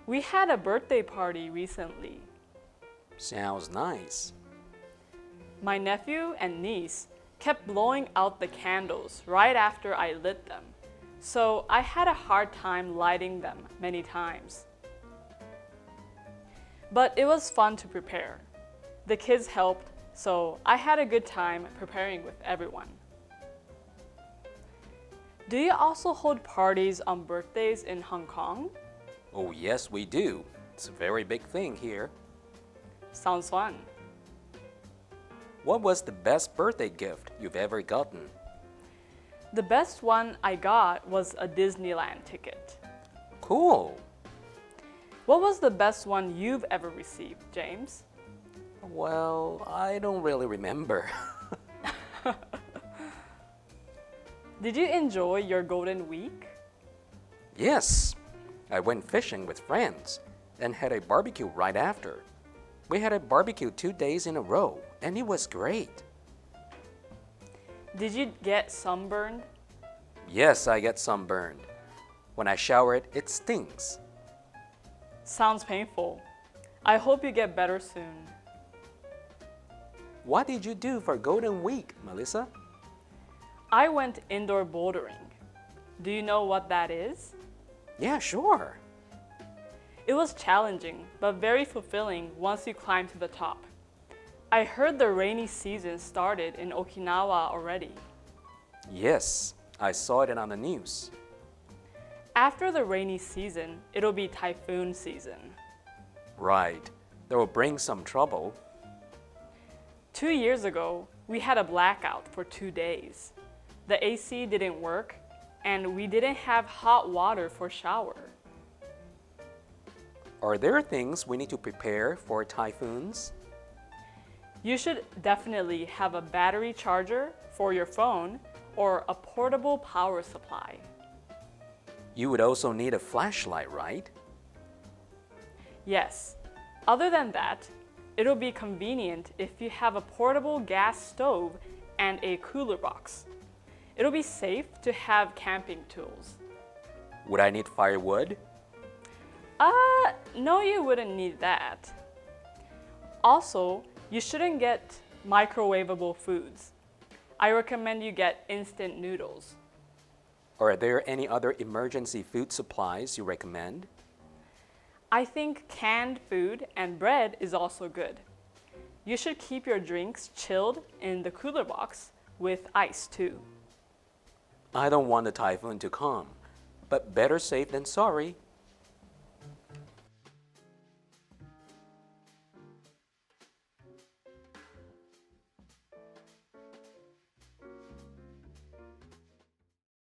We had a birthday party recently. Sounds nice. My nephew and niece kept blowing out the candles right after I lit them, so I had a hard time lighting them many times. But it was fun to prepare. The kids helped, so I had a good time preparing with everyone. Do you also hold parties on birthdays in Hong Kong? Oh, yes, we do. It's a very big thing here. Sounds fun. What was the best birthday gift you've ever gotten? The best one I got was a Disneyland ticket. Cool. What was the best one you've ever received, James? Well, I don't really remember. Did you enjoy your Golden Week? Yes, I went fishing with friends and had a barbecue right after. We had a barbecue 2 days in a row, and it was great. Did you get sunburned? Yes, I get sunburned. When I shower it stings. Sounds painful. I hope you get better soon. What did you do for Golden Week, Melissa? I went indoor bouldering. Do you know what that is? Yeah, sure. It was challenging, but very fulfilling once you climb to the top. I heard the rainy season started in Okinawa already. Yes, I saw it on the news. After the rainy season, it'll be typhoon season. Right. That will bring some trouble. 2 years ago, we had a blackout for 2 days. The AC didn't work, and we didn't have hot water for shower. Are there things we need to prepare for typhoons? You should definitely have a battery charger for your phone or a portable power supply. You would also need a flashlight, right? Yes. Other than that, it'll be convenient if you have a portable gas stove and a cooler box. It'll be safe to have camping tools. Would I need firewood? No, you wouldn't need that. Also, you shouldn't get microwavable foods. I recommend you get instant noodles. Are there any other emergency food supplies you recommend? I think canned food and bread is also good. You should keep your drinks chilled in the cooler box with ice too. I don't want the typhoon to come, but better safe than sorry.